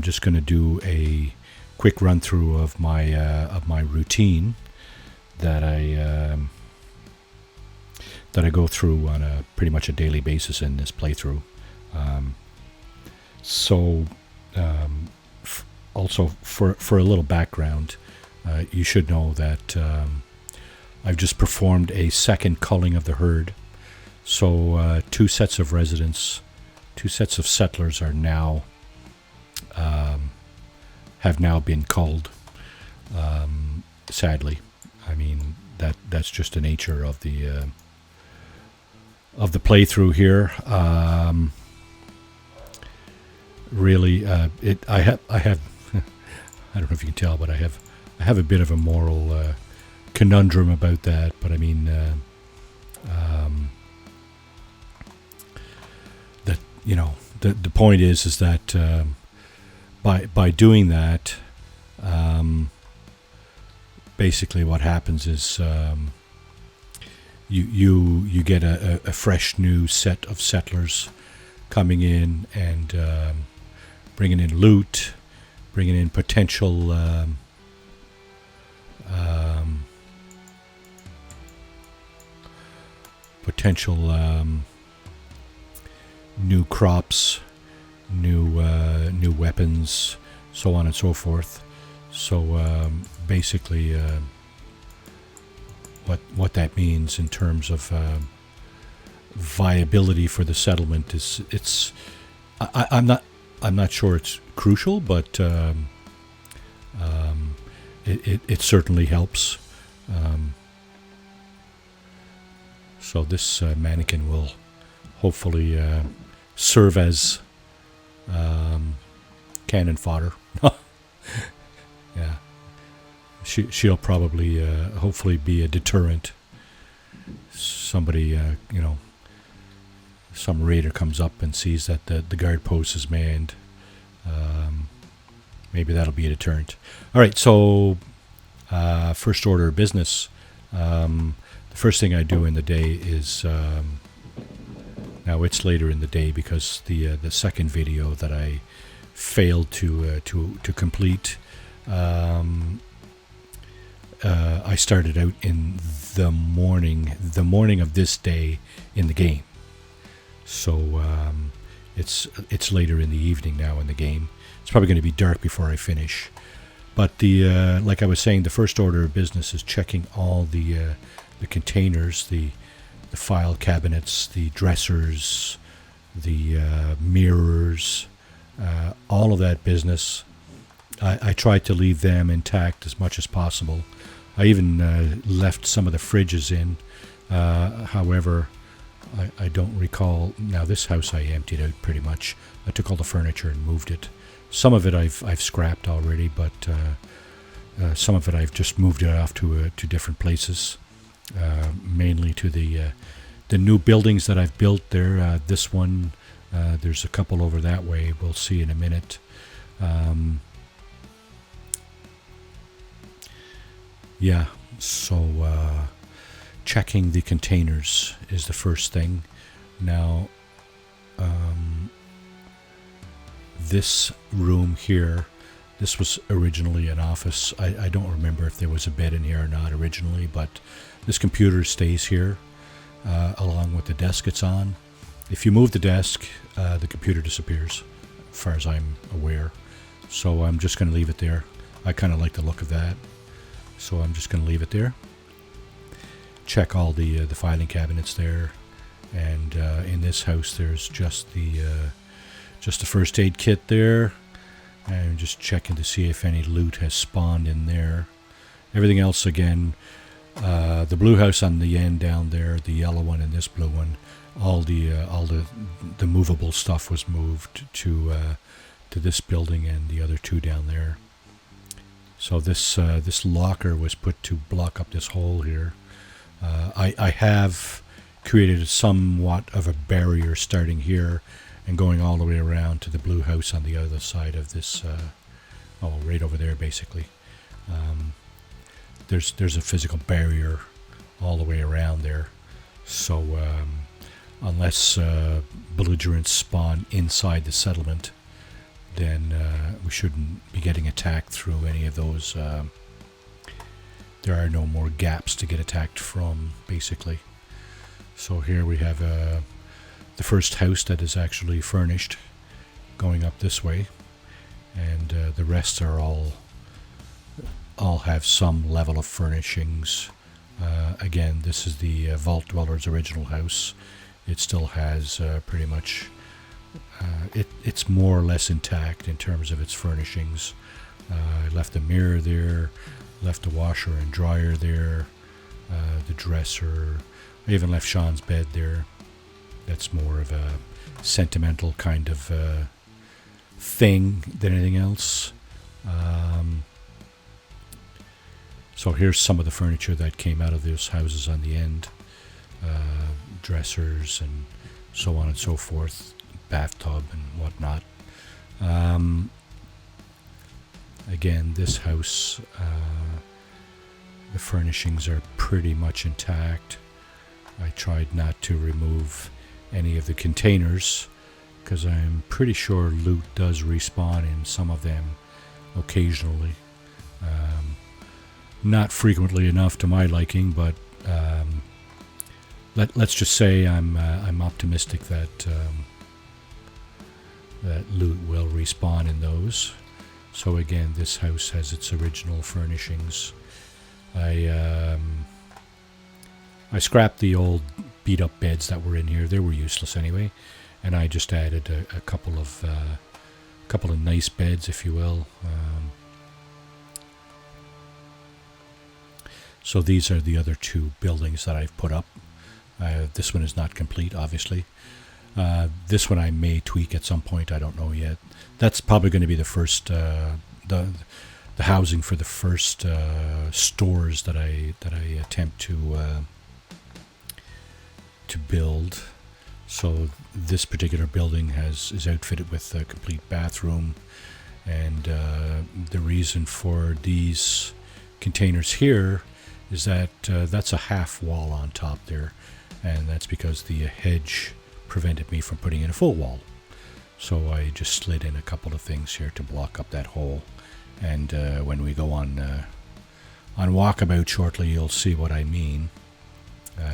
just going to do a quick run through of my routine that I go through on a pretty much a daily basis in this playthrough. Also for a little background, you should know that I've just performed a second culling of the herd. So two sets of residents, two sets of settlers are now have now been culled. Sadly, I mean that's just the nature of the playthrough here. Really, I have I don't know if you can tell, but I have a bit of a moral conundrum about that. But I mean, that the point is that by doing that, basically what happens is you get a fresh new set of settlers coming in and bringing in loot, bringing in potential new crops, new weapons, so on and so forth. So basically, what that means in terms of viability for the settlement is I'm not sure it's crucial, but it certainly helps. So this mannequin will hopefully serve as cannon fodder. Yeah, she'll probably hopefully be a deterrent. Somebody some raider comes up and sees that the guard post is manned. Maybe that'll be a deterrent. All right, so first order of business. The first thing I do in the day is now it's later in the day because the second video that I failed to complete. I started out in the morning of this day in the game. So it's later in the evening now in the game. It's probably going to be dark before I finish. But the like I was saying, the first order of business is checking all the containers, the file cabinets, the dressers, the mirrors, all of that business. I tried to leave them intact as much as possible. I even left some of the fridges in. However, I don't recall. Now this house I emptied out pretty much. I took all the furniture and moved it. Some of it I've scrapped already, but some of it I've just moved it off to different places. Mainly to the new buildings that I've built there. This one, there's a couple over that way. We'll see in a minute. Yeah, so checking the containers is the first thing. Now, this room here, this was originally an office. I don't remember if there was a bed in here or not originally, but this computer stays here along with the desk it's on. If you move the desk, the computer disappears, as far as I'm aware. So I'm just going to leave it there. I kind of like the look of that. So I'm just going to leave it there. Check all the filing cabinets there. And in this house, there's just the first aid kit there. And just checking to see if any loot has spawned in there. Everything else, again, the blue house on the end down there, the yellow one and this blue one, all the movable stuff was moved to this building and the other two down there. So this locker was put to block up this hole here. I have created somewhat of a barrier starting here and going all the way around to the blue house on the other side of this, right over there basically. There's a physical barrier all the way around there. So unless belligerents spawn inside the settlement, then we shouldn't be getting attacked through any of those. There are no more gaps to get attacked from, basically. So here we have the first house that is actually furnished, going up this way, and the rest are all have some level of furnishings. Again, this is the Vault Dweller's original house. It still has pretty much, it's more or less intact in terms of its furnishings. I left the mirror there, left the washer and dryer there, the dresser. I even left Sean's bed there. That's more of a sentimental kind of thing than anything else. So here's some of the furniture that came out of those houses on the end. Dressers and so on and so forth, bathtub and whatnot. Again, this house, the furnishings are pretty much intact. I tried not to remove any of the containers because I'm pretty sure loot does respawn in some of them occasionally. Not frequently enough to my liking, but let's just say I'm optimistic that that loot will respawn in those. So again, this house has its original furnishings. I scrapped the old beat up beds that were in here. They were useless anyway, and I just added a couple of nice beds, if you will. So these are the other two buildings that I've put up. This one is not complete, obviously. This one I may tweak at some point. I don't know yet. That's probably going to be the first, the housing for the first stores that I attempt to build. So this particular building is outfitted with a complete bathroom, and the reason for these containers here is that that's a half wall on top there, and that's because the hedge prevented me from putting in a full wall. So I just slid in a couple of things here to block up that hole, and when we go on walkabout shortly, you'll see what I mean.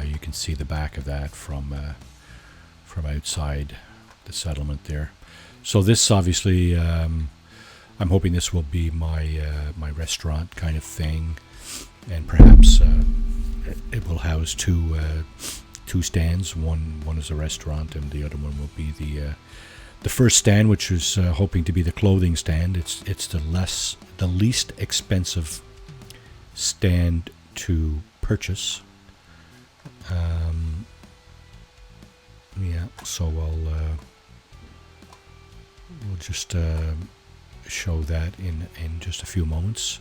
You can see the back of that from outside the settlement there. So this obviously, I'm hoping this will be my restaurant kind of thing, and perhaps it will house two stands. One is a restaurant, and the other one will be the first stand, which is hoping to be the clothing stand. It's the least expensive stand to purchase. Yeah, so we'll just show that in just a few moments,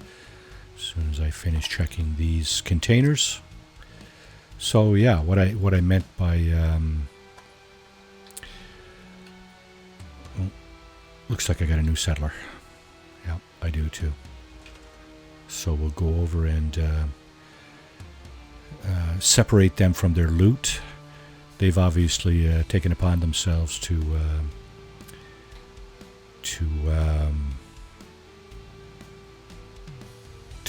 as soon as I finish checking these containers. So yeah, what I meant by looks like I got a new settler. Yeah, I do too. So we'll go over and separate them from their loot. They've obviously taken upon themselves to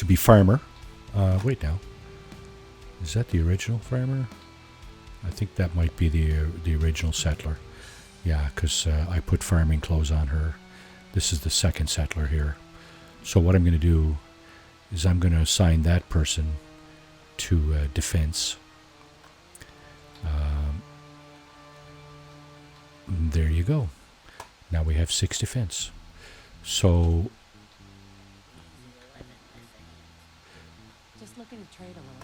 be farmer. Wait now, is that the original farmer? I think that might be the original settler. Yeah, because I put farming clothes on her. This is the second settler here. So what I'm going to do is I'm going to assign that person to defense. There you go. Now we have 6 defense. So just looking to trade a little.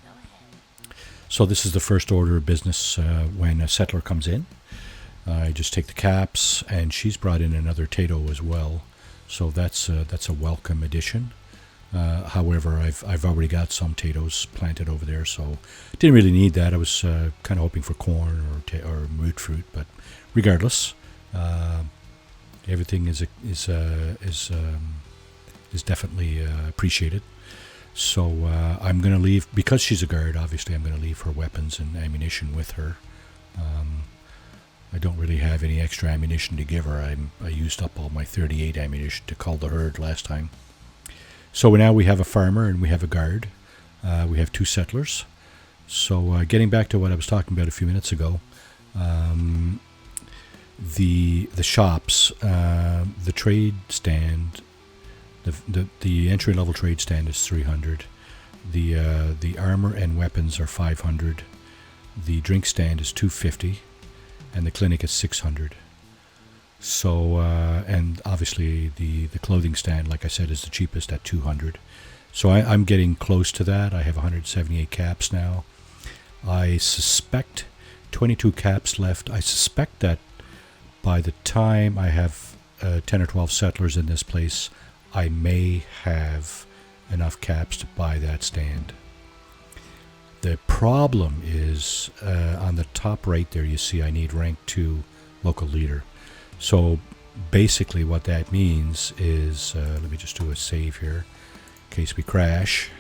Go ahead. So this is the first order of business when a settler comes in. I just take the caps, and she's brought in another Tato as well. So that's a welcome addition. However, I've already got some Tatos planted over there, so didn't really need that. I was kind of hoping for corn or root fruit, but regardless, everything is definitely appreciated. So I'm going to leave, because she's a guard. Obviously, I'm going to leave her weapons and ammunition with her. I don't really have any extra ammunition to give her. I used up all my 38 ammunition to cull the herd last time. So now we have a farmer and we have a guard. We have 2 settlers. So getting back to what I was talking about a few minutes ago, the shops, the trade stand, the entry level trade stand is 300. The armor and weapons are 500. The drink stand is 250, and the clinic is 600. So and obviously the clothing stand, like I said, is the cheapest at 200. So I'm getting close to that. I have 178 caps now. I suspect 22 caps left. I suspect that by the time I have 10 or 12 settlers in this place, I may have enough caps to buy that stand. The problem is on the top right there, you see I need rank 2 local leader. So basically what that means is, let me just do a save here in case we crash.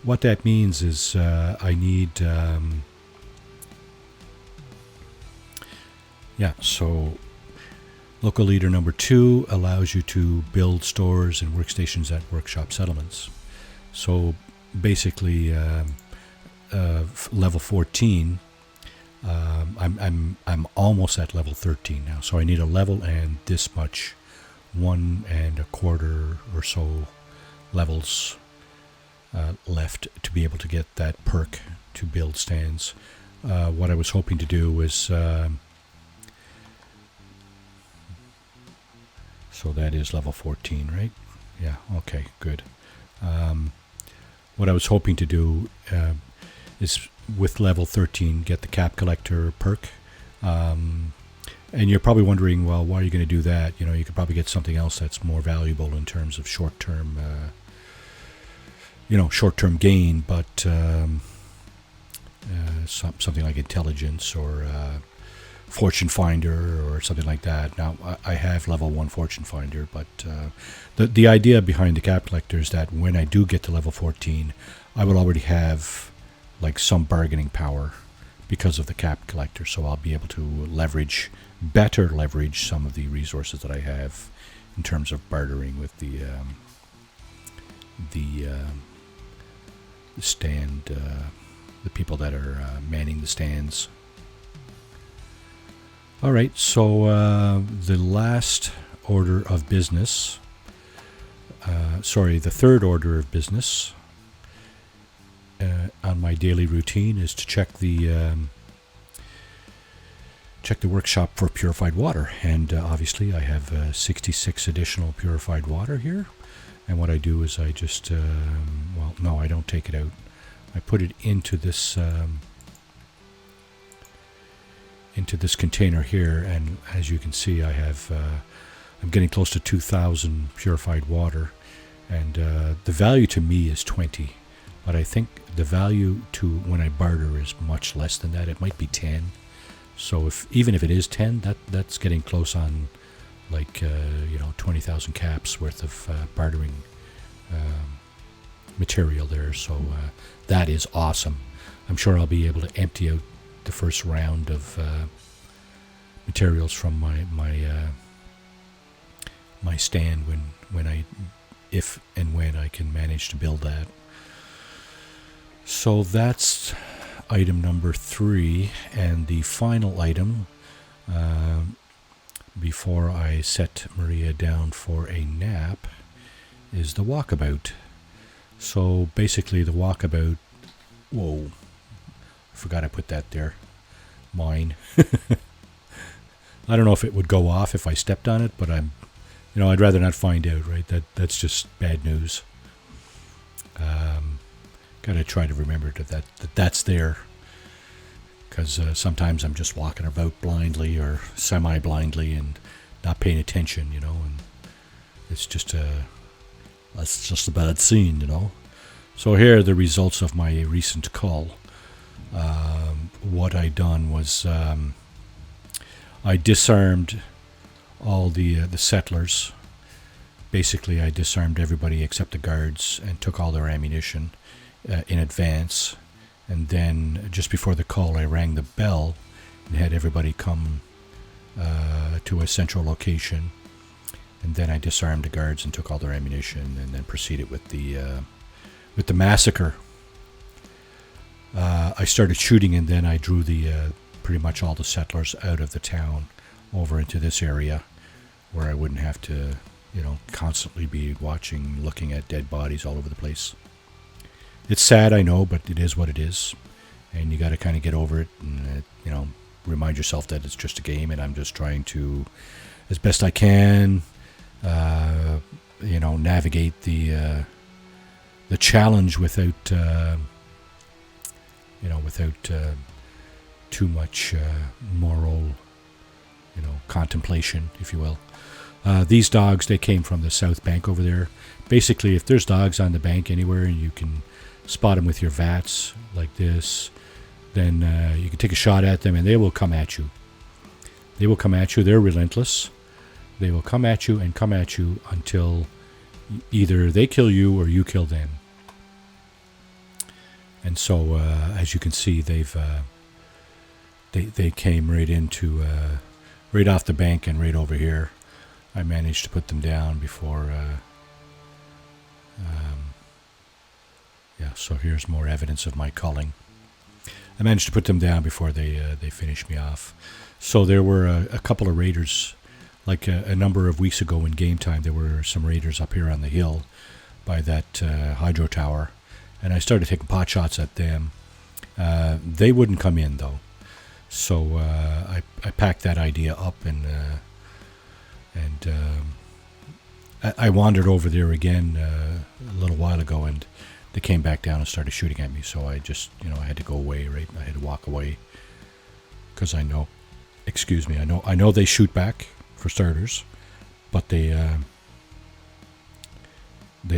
What that means is I need, so local leader number 2 allows you to build stores and workstations at workshop settlements. So basically level 14, I'm almost at level 13 now, so I need a level and this much, 1 1/4 or so levels left to be able to get that perk to build stands. What I was hoping to do was so that is level 14, right? Yeah, okay, good. What I was hoping to do is with level 13 get the cap collector perk. And you're probably wondering, well, why are you going to do that? You know, you could probably get something else that's more valuable in terms of short-term short-term gain, but something like intelligence or fortune finder or something like that. Now, I have level 1 fortune finder, but the idea behind the cap collector is that when I do get to level 14, I will already have like some bargaining power because of the cap collector, so I'll be able to better leverage some of the resources that I have in terms of bartering with the stand, the people that are manning the stands. All right, so the last order of business, the third order of business on my daily routine is to check the workshop for purified water, and obviously I have 66 additional purified water here. And what I do is I just, I don't take it out. I put it into this container here, and as you can see, I have, I'm getting close to 2,000 purified water, and the value to me is 20, but I think the value to when I barter is much less than that. It might be 10. So even if it is 10, that's getting close on like 20,000 caps worth of bartering material there. So that is awesome. I'm sure I'll be able to empty out the first round of materials from my stand if and when I can manage to build that. So that's item number 3, and the final item before I set Maria down for a nap is the walkabout. So basically the walkabout, whoa, I forgot I put that there, mine. I don't know if it would go off if I stepped on it, but I'd rather not find out, right? That's just bad news. Gotta try to remember that's there, because sometimes I'm just walking about blindly or semi-blindly and not paying attention, and it's just a bad scene, So here are the results of my recent cull. What I done was I disarmed all the settlers. Basically, I disarmed everybody except the guards and took all their ammunition in advance. And then just before the call, I rang the bell and had everybody come to a central location, and then I disarmed the guards and took all their ammunition, and then proceeded with the massacre. I started shooting, and then I drew the pretty much all the settlers out of the town over into this area, where I wouldn't have to, constantly be watching, looking at dead bodies all over the place. It's sad, I know, but it is what it is, and you got to kind of get over it, and remind yourself that it's just a game, and I'm just trying to, as best I can, navigate the challenge without without too much moral, contemplation, if you will. These dogs, they came from the south bank over there. Basically, if there's dogs on the bank anywhere and you can spot them with your VATS like this, then you can take a shot at them and they will come at you. They will come at you. They're relentless. They will come at you and come at you until either they kill you or you kill them. And so, as you can see, they came right into right off the bank and right over here. I managed to put them down before. So here's more evidence of my culling. I managed to put them down before they finished me off. So there were a couple of raiders, like a number of weeks ago in game time. There were some raiders up here on the hill by that hydro tower, and I started taking pot shots at them. They wouldn't come in though, so I packed that idea up and I wandered over there again a little while ago, and they came back down and started shooting at me. So I just, I had to go away, right? I had to walk away because I know they shoot back for starters, but they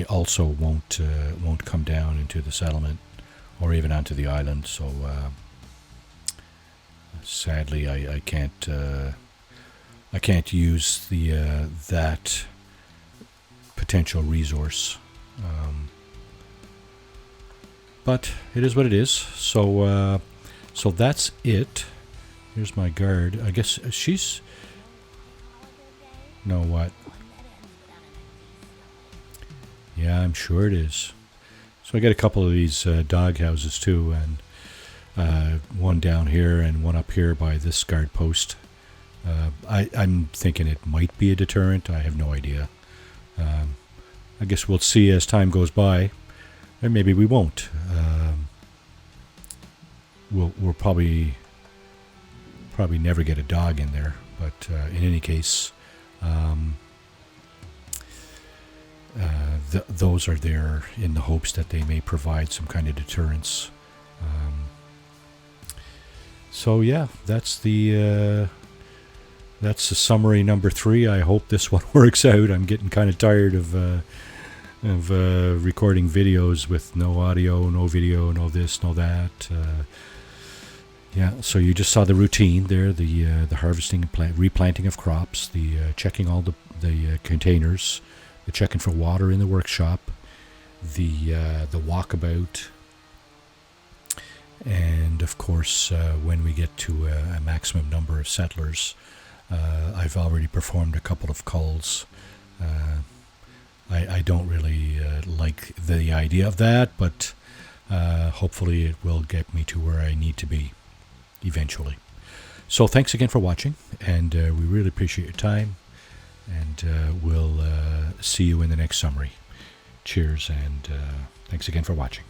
also won't come down into the settlement or even onto the island. So sadly, I can't use that potential resource. But it is what it is. So that's it. Here's my guard. I guess she's... No, what? Yeah, I'm sure it is. So I got a couple of these dog houses too, and one down here and one up here by this guard post. I'm thinking it might be a deterrent. I have no idea. I guess we'll see as time goes by. And maybe we won't. We'll probably never get a dog in there. But in any case, those are there in the hopes that they may provide some kind of deterrence. So yeah, that's the summary number 3. I hope this one works out. I'm getting kind of tired of recording videos with no audio, no video, no this, no that. So you just saw the routine there, the harvesting and replanting of crops, the checking all the containers, the checking for water in the workshop, the walkabout, and of course when we get to a maximum number of settlers, I've already performed a couple of culls. I don't really like the idea of that, but hopefully it will get me to where I need to be eventually. So thanks again for watching, and we really appreciate your time, and we'll see you in the next summary. Cheers, and thanks again for watching.